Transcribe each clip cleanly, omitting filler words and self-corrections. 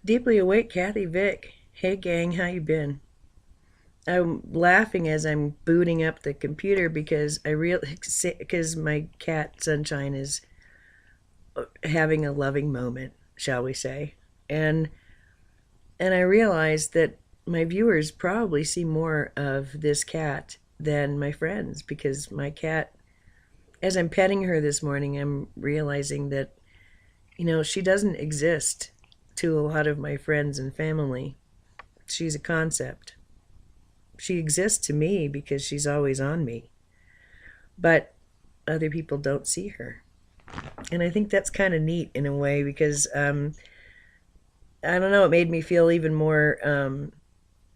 Deeply awake, Kathy Vick. Hey gang, how you been? I'm laughing as I'm booting up the computer because because my cat Sunshine is having a loving moment, shall we say. And and I realized that my viewers probably see more of this cat than my friends because my cat, as I'm petting her this morning, I'm realizing that she doesn't exist to a lot of my friends and family. She's a concept. She exists to me because she's always on me, but other people don't see her. And I think that's kind of neat in a way because I don't know, it made me feel even more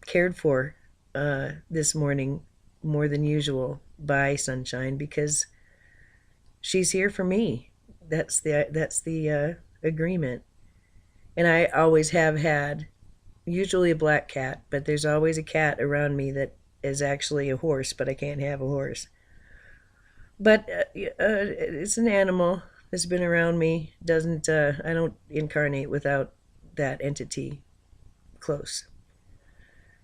cared for this morning, more than usual, by Sunshine because she's here for me. That's the agreement. And I always have had usually a black cat, but there's always a cat around me that is actually a horse, but I can't have a horse. But it's an animal that's been around me. Doesn't I don't incarnate without that entity close.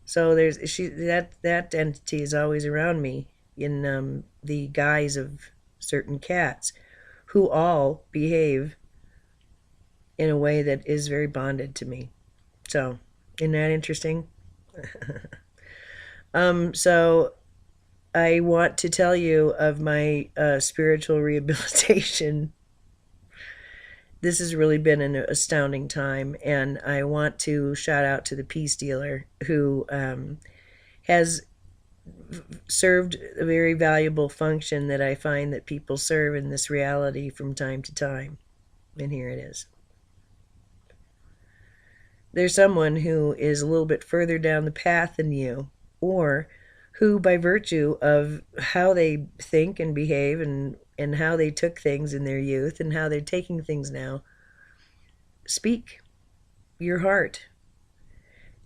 So that entity is always around me in the guise of certain cats, who all behave in a way that is very bonded to me. So, isn't that interesting? So I want to tell you of my spiritual rehabilitation. This has really been an astounding time, and I want to shout out to the peace dealer who has served a very valuable function that I find that people serve in this reality from time to time. And here it is. There's someone who is a little bit further down the path than you, or who, by virtue of how they think and behave and how they took things in their youth and how they're taking things now, speak your heart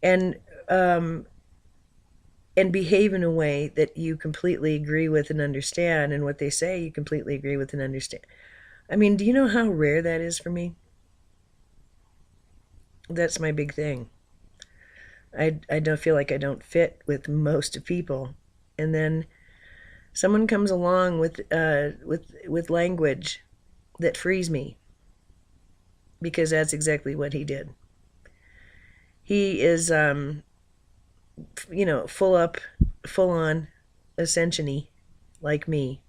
and um, and behave in a way that you completely agree with and understand, and what they say you completely agree with and understand. I mean, do you know how rare that is for me? That's my big thing. I don't feel like I don't fit with most of people, and then someone comes along with language that frees me, because that's exactly what he did. He is full on ascensiony like me,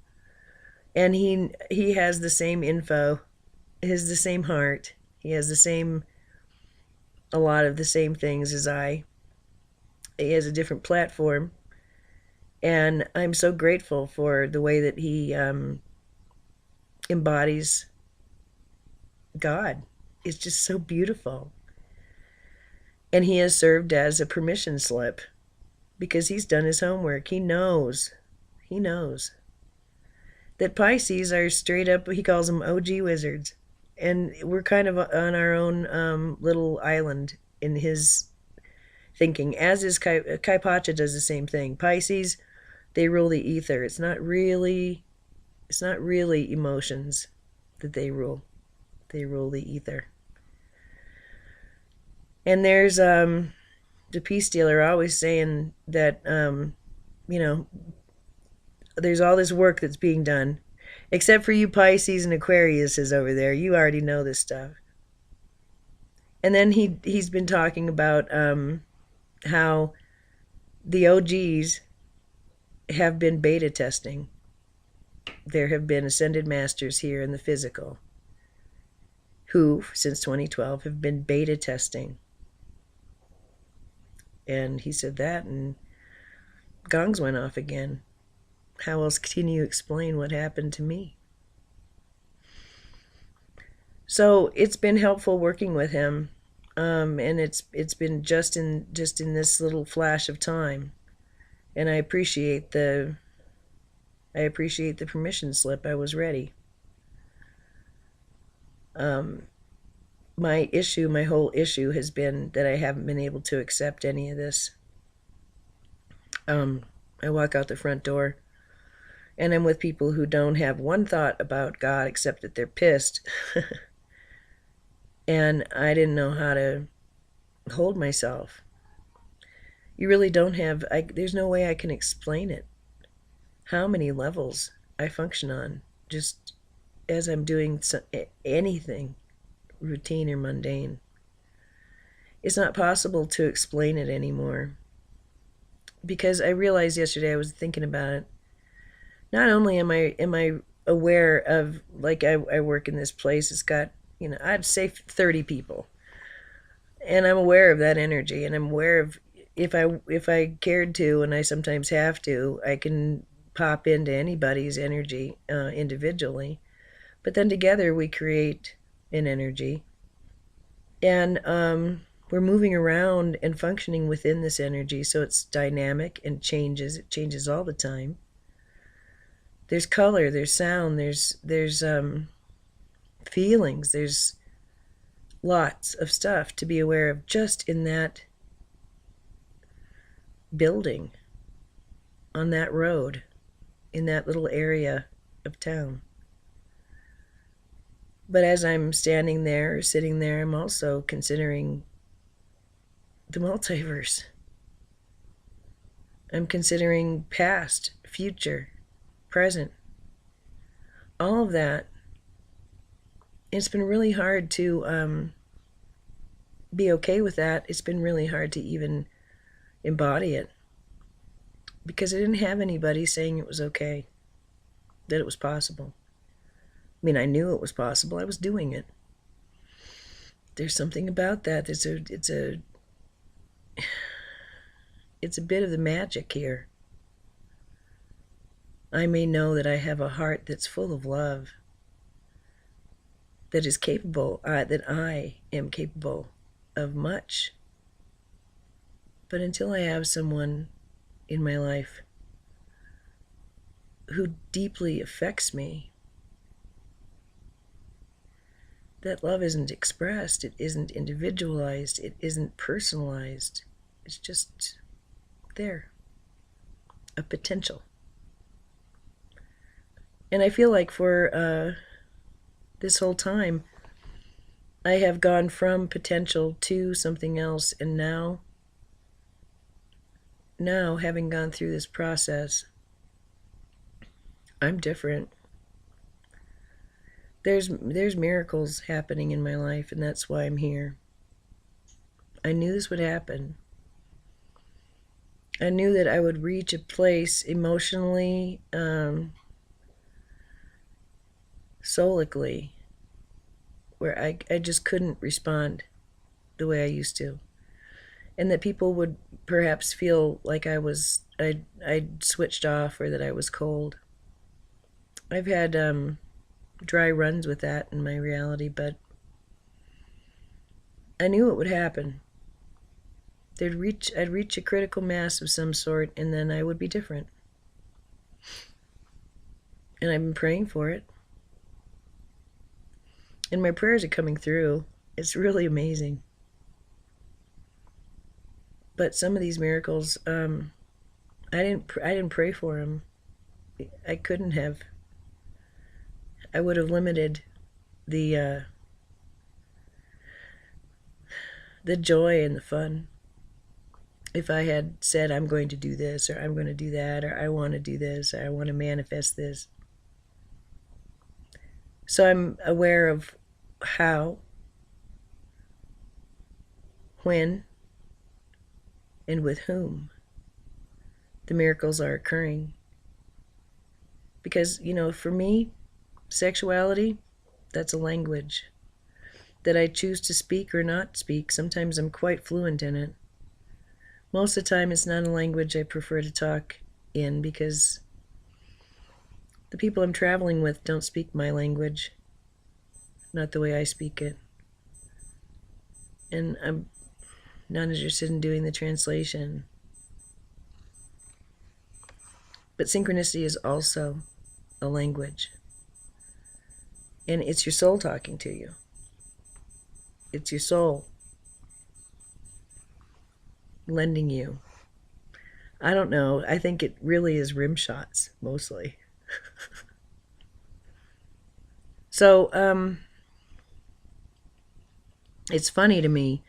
and he has the same info, he has the same heart, he has the same a lot of the same things as I. He has a different platform, and I'm so grateful for the way that he embodies God. It's just so beautiful. And he has served as a permission slip because he's done his homework. He knows that Pisces are straight up, he calls them OG wizards. And we're kind of on our own little island in his thinking, as is Kaipacha does the same thing. Pisces, they rule the ether. It's not really emotions that they rule. They rule the ether. And there's the peace dealer always saying that you know there's all this work that's being done, except for you Pisces and Aquariuses over there. You already know this stuff. And then he's been talking about how the OGs have been beta testing. There have been ascended masters here in the physical who, since 2012, have been beta testing. And he said that, and gongs went off again. How else can you explain what happened to me? So it's been helpful working with him, and it's been just in this little flash of time, and I appreciate the permission slip. I was ready. My whole issue has been that I haven't been able to accept any of this. I walk out the front door, and I'm with people who don't have one thought about God except that they're pissed. And I didn't know how to hold myself. You really don't have, there's no way I can explain it. How many levels I function on just as I'm doing anything routine or mundane. It's not possible to explain it anymore because I realized yesterday, I was thinking about it. Not only am I aware of, like, I work in this place, it's got, I'd say 30 people, and I'm aware of that energy, and I'm aware of, if I cared to, and I sometimes have to, I can pop into anybody's energy individually, but then together we create an energy, and we're moving around and functioning within this energy, so it's dynamic and changes. It changes all the time. There's color, there's sound, there's feelings, there's lots of stuff to be aware of just in that building, on that road, in that little area of town. But as I'm standing there or sitting there, I'm also considering the multiverse. I'm considering past, future, present, all of that. It's been really hard to be okay with that. It's been really hard to even embody it because I didn't have anybody saying it was okay, that it was possible. I mean, I knew it was possible. I was doing it. There's something about that. It's a bit of the magic here. I may know that I have a heart that's full of love, that is capable, that I am capable of much. But until I have someone in my life who deeply affects me, that love isn't expressed, it isn't individualized, it isn't personalized. It's just there, a potential. And I feel like for this whole time, I have gone from potential to something else, and now having gone through this process, I'm different. There's miracles happening in my life, and that's why I'm here. I knew this would happen. I knew that I would reach a place emotionally, solically, where I just couldn't respond the way I used to. And that people would perhaps feel like I'd switched off, or that I was cold. I've had dry runs with that in my reality, but I knew it would happen. I'd reach a critical mass of some sort, and then I would be different. And I've been praying for it. And my prayers are coming through. It's really amazing. But some of these miracles, I didn't pray for them. I couldn't have. I would have limited the joy and the fun if I had said, I'm going to do this, or I'm going to do that, or I want to do this, or I want to manifest this. So I'm aware of how, when, and with whom the miracles are occurring. Because, for me, sexuality, that's a language that I choose to speak or not speak. Sometimes I'm quite fluent in it. Most of the time, it's not a language I prefer to talk in because the people I'm traveling with don't speak my language, not the way I speak it. And I'm not interested in doing the translation. But synchronicity is also a language. And it's your soul talking to you. It's your soul lending you. I don't know. I think it really is rim shots, mostly. So, it's funny to me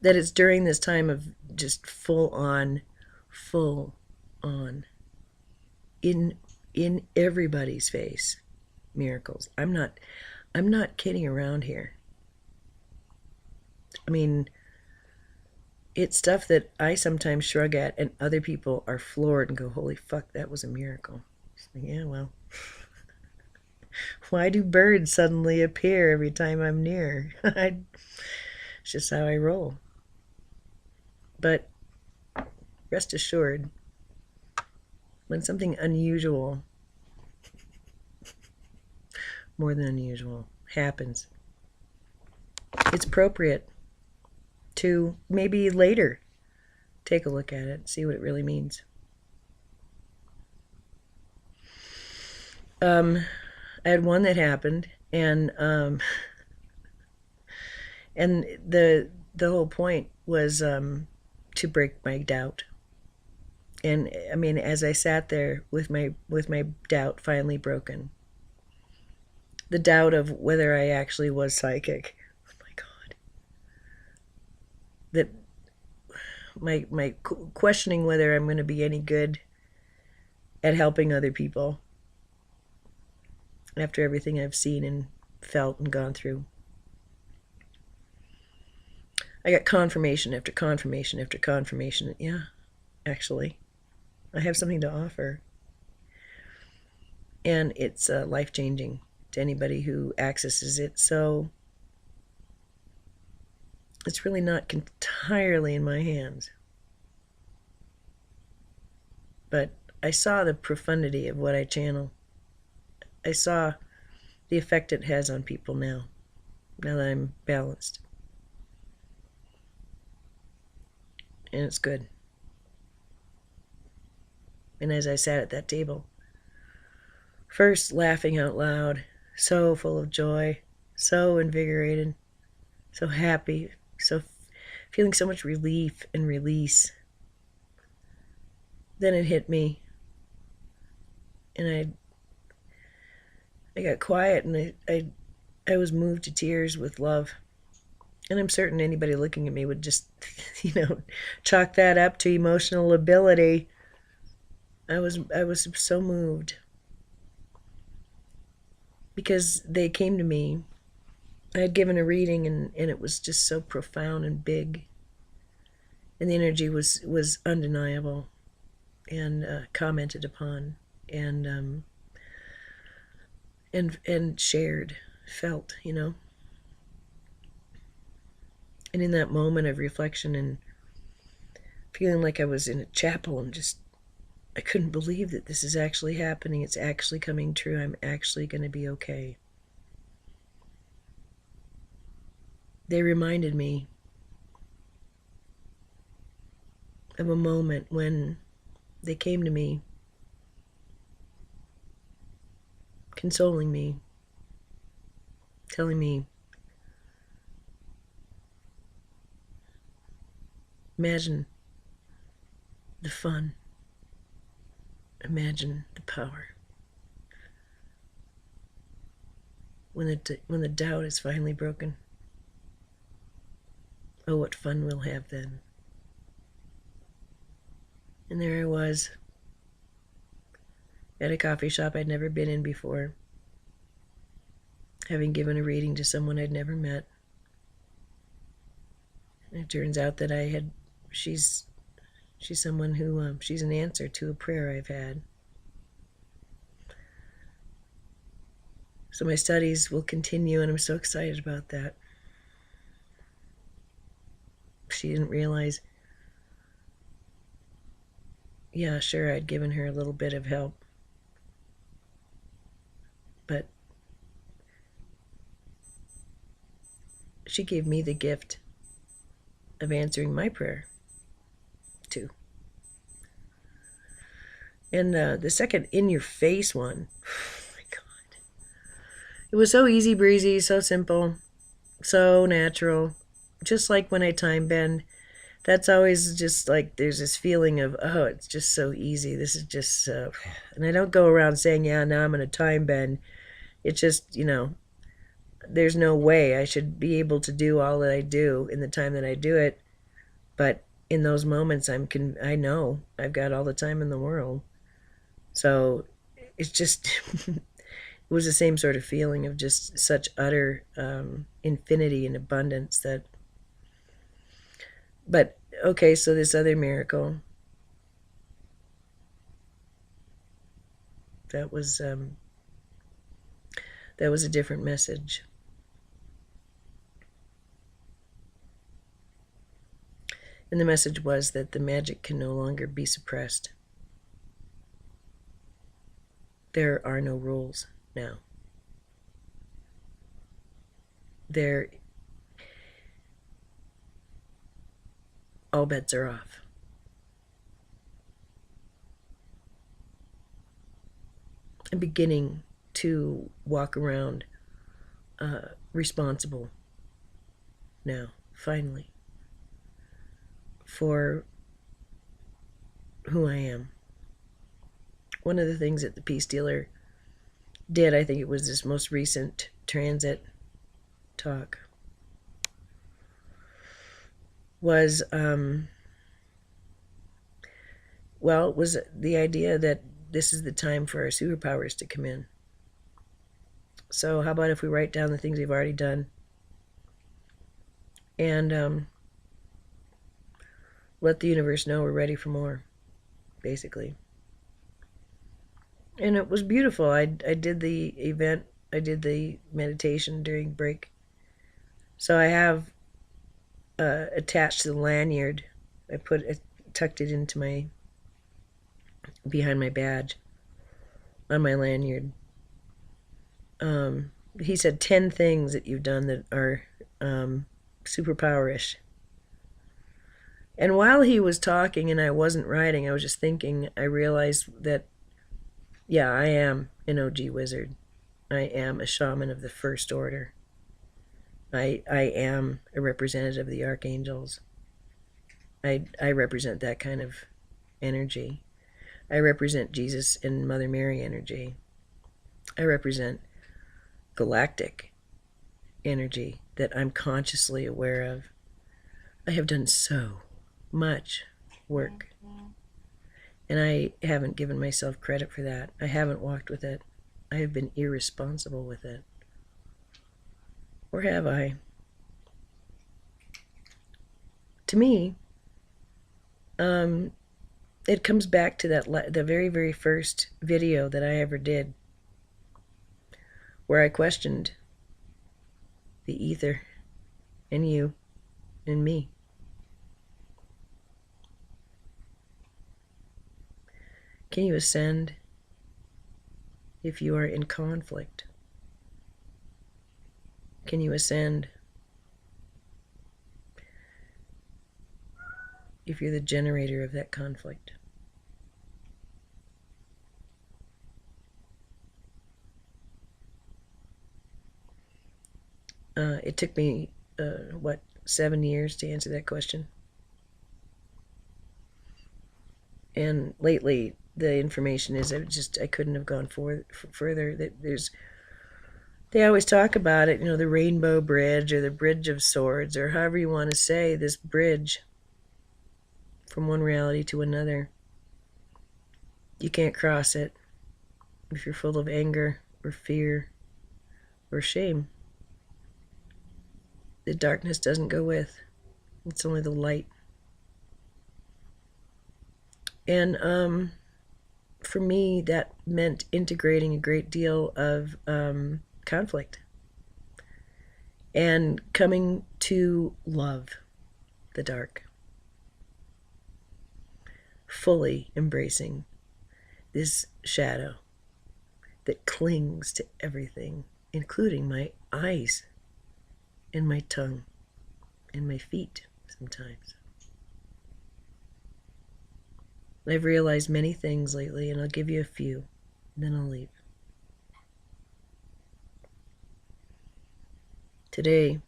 that it's during this time of just full on, in everybody's face, miracles. I'm not kidding around here. I mean, it's stuff that I sometimes shrug at, and other people are floored and go, "Holy fuck, that was a miracle." Like, yeah, well, why do birds suddenly appear every time I'm near? It's just how I roll. But rest assured, when something unusual, more than unusual, happens, it's appropriate to maybe later take a look at it, see what it really means. I had one that happened, and the whole point was to break my doubt. And I mean, as I sat there with my doubt finally broken, the doubt of whether I actually was psychic. Oh my God. That my questioning whether I'm going to be any good at helping other people after everything I've seen and felt and gone through. I got confirmation after confirmation after confirmation that, yeah, actually, I have something to offer. And it's life-changing to anybody who accesses it. So it's really not entirely in my hands. But I saw the profundity of what I channel. I saw the effect it has on people now that I'm balanced. And it's good. And as I sat at that table, first laughing out loud, so full of joy, so invigorated, so happy, so feeling so much relief and release. Then it hit me, and I got quiet, and I was moved to tears with love. And I'm certain anybody looking at me would just, chalk that up to emotional ability. I was so moved because they came to me. I had given a reading, and it was just so profound and big, and the energy was undeniable and commented upon and shared, felt, And in that moment of reflection and feeling like I was in a chapel and just, I couldn't believe that this is actually happening. It's actually coming true. I'm actually going to be okay. They reminded me of a moment when they came to me, consoling me, telling me, imagine the fun, imagine the power. When the doubt is finally broken, oh, what fun we'll have then. And there I was, at a coffee shop I'd never been in before, having given a reading to someone I'd never met. And it turns out that she's someone who, she's an answer to a prayer I've had. So my studies will continue, and I'm so excited about that. She didn't realize, yeah, sure, I'd given her a little bit of help, but she gave me the gift of answering my prayer too. And the second in-your-face one, oh my God, it was so easy breezy, so simple, so natural. Just like when I time bend, that's always just like, there's this feeling of, oh, it's just so easy. This is just so, and I don't go around saying, yeah, now I'm going to time bend. It's just, there's no way I should be able to do all that I do in the time that I do it But in those moments, I know I've got all the time in the world. So it's just, it was the same sort of feeling of just such utter infinity and abundance that, but okay, so this other miracle, that was um, that was a different message. And the message was that the magic can no longer be suppressed. There are no rules now. There, all bets are off. I'm beginning to walk around responsible now, finally, for who I am. One of the things that the peace dealer did, I think it was this most recent transit talk, was well, it was the idea that this is the time for our superpowers to come in. So how about if we write down the things we've already done and let the universe know we're ready for more, basically. And it was beautiful. I did the event, I did the meditation during break. So I have attached to the lanyard, tucked it into behind my badge on my lanyard. He said 10 things that you've done that are superpowerish. And while he was talking and I wasn't writing, I was just thinking, I realized that, yeah, I am an OG wizard. I am a shaman of the first order. I am a representative of the archangels. I represent that kind of energy. I represent Jesus and Mother Mary energy. I represent galactic energy that I'm consciously aware of. I have done so much work, and I haven't given myself credit for that. I haven't walked with it. I have been irresponsible with it. Or have I? To me, it comes back to the very, very first video that I ever did, where I questioned the ether and you and me. Can you ascend if you are in conflict? Can you ascend if you're the generator of that conflict? It took me, 7 years to answer that question. And lately, the information is I couldn't have gone further. They always talk about it, the rainbow bridge or the bridge of swords, or however you want to say, this bridge from one reality to another. You can't cross it if you're full of anger or fear or shame. The darkness doesn't go with. It's only the light. And for me, that meant integrating a great deal of conflict and coming to love the dark, fully embracing this shadow that clings to everything, including my eyes and my tongue and my feet sometimes. I've realized many things lately, and I'll give you a few, and then I'll leave. Today,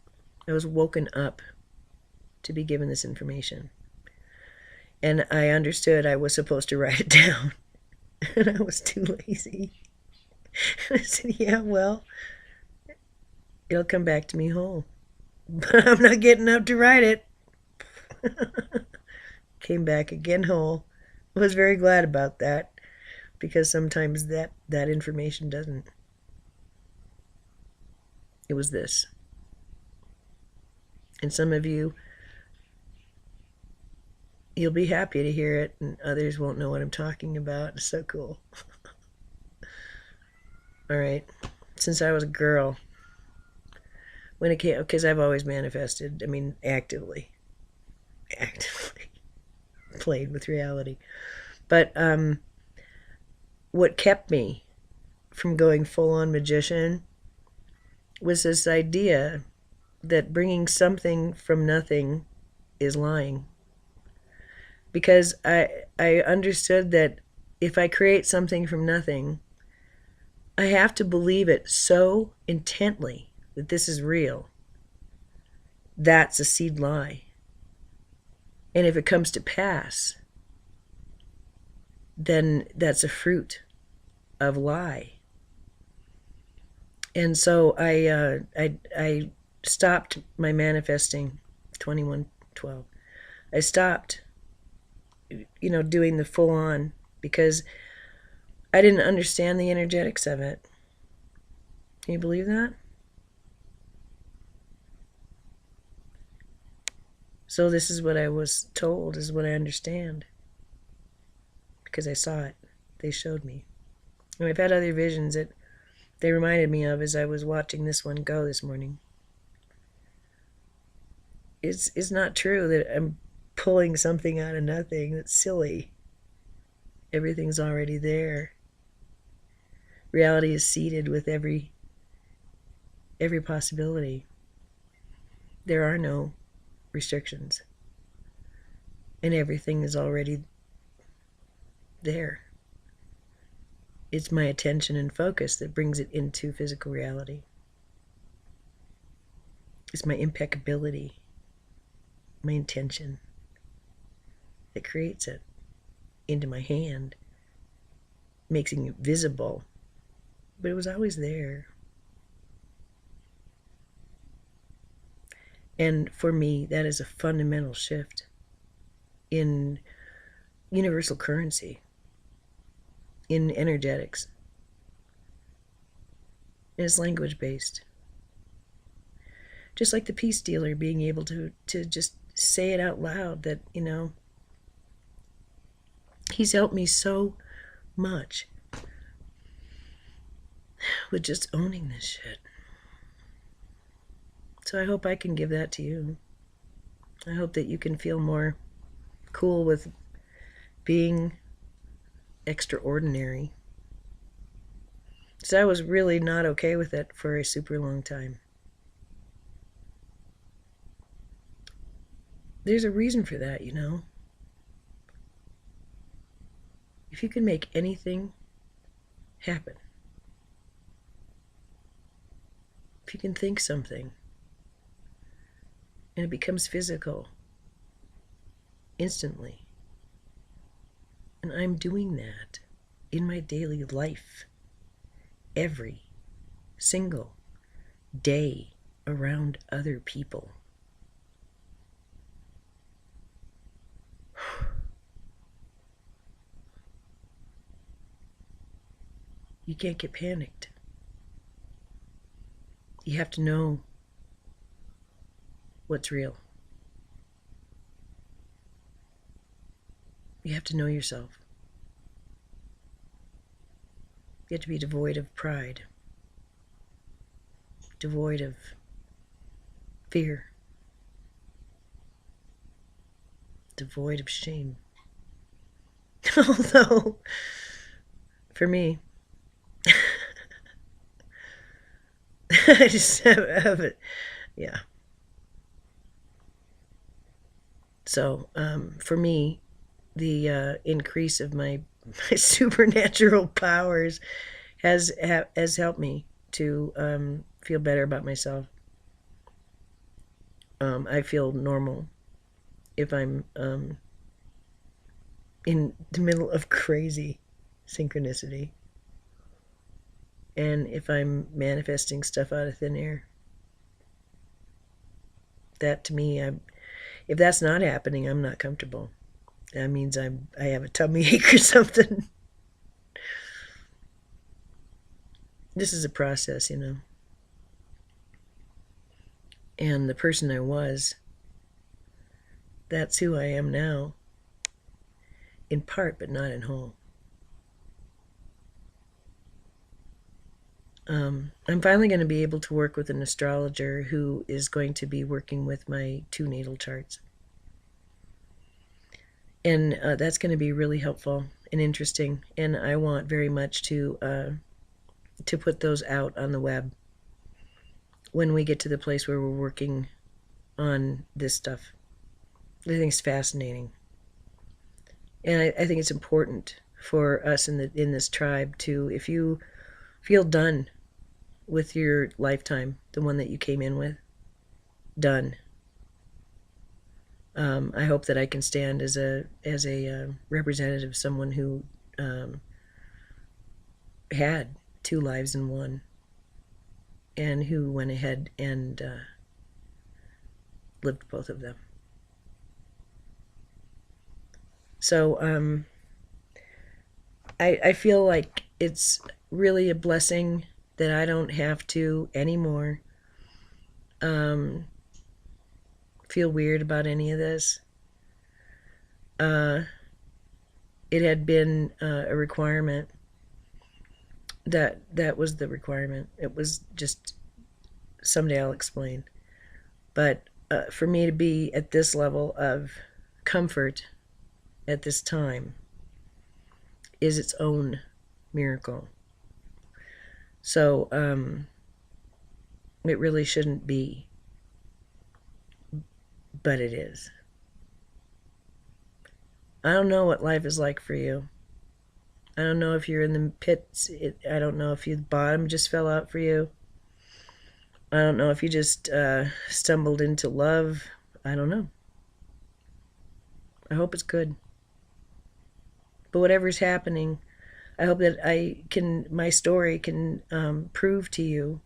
I was woken up to be given this information, and I understood I was supposed to write it down, and I was too lazy. I said, yeah, well, it'll come back to me whole, but I'm not getting up to write it. Came back again whole. I was very glad about that because sometimes that information doesn't. It was this. And some of you, you'll be happy to hear it, and others won't know what I'm talking about. It's so cool. All right. Since I was a girl, when it came, because I've always manifested, I mean, actively played with reality. But what kept me from going full on magician was this idea that bringing something from nothing is lying. Because I understood that if I create something from nothing, I have to believe it so intently that this is real. That's a seed lie. And if it comes to pass, then that's a fruit of lie. And so I stopped my manifesting 2112. I stopped, doing the full on because I didn't understand the energetics of it. Can you believe that? So this is what I was told, is what I understand. Because I saw it. They showed me. And I've had other visions that they reminded me of as I was watching this one go this morning. It's not true that I'm pulling something out of nothing. That's silly. Everything's already there. Reality is seeded with every possibility. There are no restrictions. And everything is already there. It's my attention and focus that brings it into physical reality. It's my impeccability, my intention that creates it into my hand, making it visible. But it was always there. And for me, that is a fundamental shift in universal currency, in energetics. And it's language-based. Just like the peace dealer being able to just say it out loud that, he's helped me so much with just owning this shit. So I hope I can give that to you. I hope that you can feel more cool with being extraordinary. So I was really not okay with it for a super long time. There's a reason for that, If you can make anything happen, if you can think something, and it becomes physical instantly. And I'm doing that in my daily life every single day around other people. You can't get panicked. You have to know what's real. You have to know yourself. You have to be devoid of pride, devoid of fear, devoid of shame. Although, for me, I just have it. Yeah. So, for me, the increase of my supernatural powers has helped me to feel better about myself. I feel normal if I'm in the middle of crazy synchronicity, and if I'm manifesting stuff out of thin air. That to me, If that's not happening, I'm not comfortable. That means I have a tummy ache or something. This is a process, And the person I was, that's who I am now. In part, but not in whole. I'm finally going to be able to work with an astrologer who is going to be working with my 2 natal charts. And that's going to be really helpful and interesting. And I want very much to put those out on the web when we get to the place where we're working on this stuff. I think it's fascinating. And I think it's important for us in this tribe to, if you feel done with your lifetime, the one that you came in with, done. I hope that I can stand as a representative, someone who had 2 lives in one, and who went ahead and lived both of them. So I feel like it's really a blessing that I don't have to anymore feel weird about any of this. It had been a requirement. That was the requirement. It was just, someday I'll explain. But for me to be at this level of comfort at this time is its own miracle. So it really shouldn't be, but it is. I don't know what life is like for you. I don't know if you're in the pits. I don't know if the bottom just fell out for you. I don't know if you just stumbled into love. I don't know. I hope it's good. But whatever's happening, I hope that my story can prove to you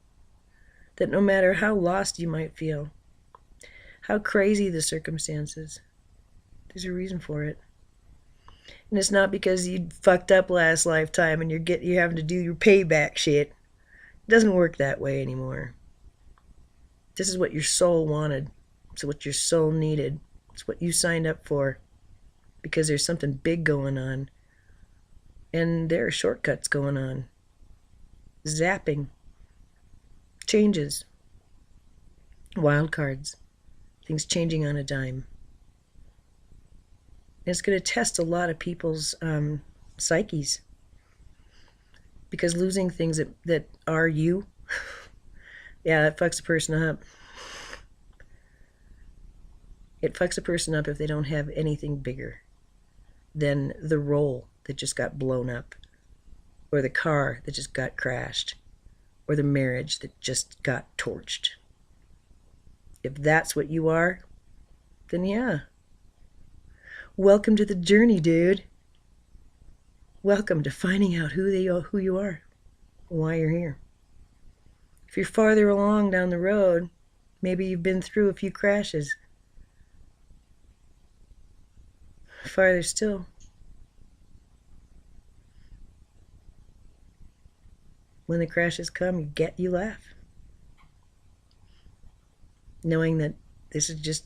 that no matter how lost you might feel, how crazy the circumstances, there's a reason for it. And it's not because you fucked up last lifetime and you're having to do your payback shit. It doesn't work that way anymore. This is what your soul wanted. It's what your soul needed. It's what you signed up for. Because there's something big going on. And there are shortcuts going on. Zapping. Changes. Wild cards. Things changing on a dime. And it's going to test a lot of people's psyches. Because losing things that are you, yeah, that fucks a person up. It fucks a person up if they don't have anything bigger than the role that just got blown up, or the car that just got crashed, or the marriage that just got torched. If that's what you are, then yeah. Welcome to the journey, dude. Welcome to finding out who you are, why you're here. If you're farther along down the road, maybe you've been through a few crashes. Farther still, when the crashes come, you laugh. Knowing that this just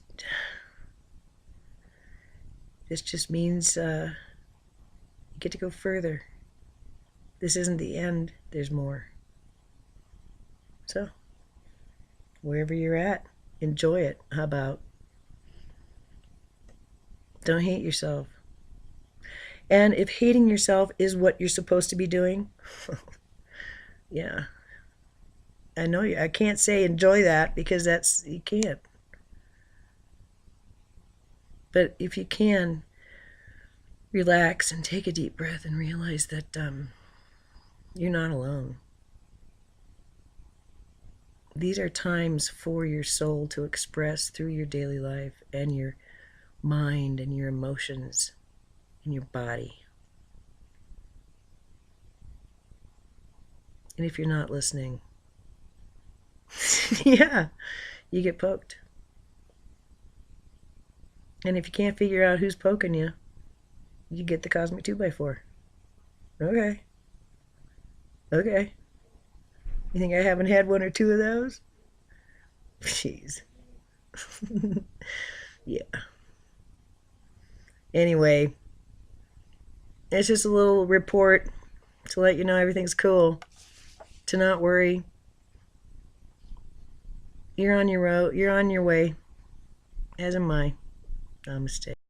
means you get to go further. This isn't the end, there's more. So, wherever you're at, enjoy it. How about? Don't hate yourself. And if hating yourself is what you're supposed to be doing, yeah. I know I can't say enjoy that, because you can't. But if you can, relax and take a deep breath and realize that you're not alone. These are times for your soul to express through your daily life and your mind and your emotions and your body. And if you're not listening, yeah, you get poked. And if you can't figure out who's poking you, you get the cosmic 2x4. Okay. Okay. You think I haven't had one or two of those? Jeez. Yeah. Anyway, it's just a little report to let you know everything's cool. To not worry. You're on your road. You're on your way. As am I. Namaste.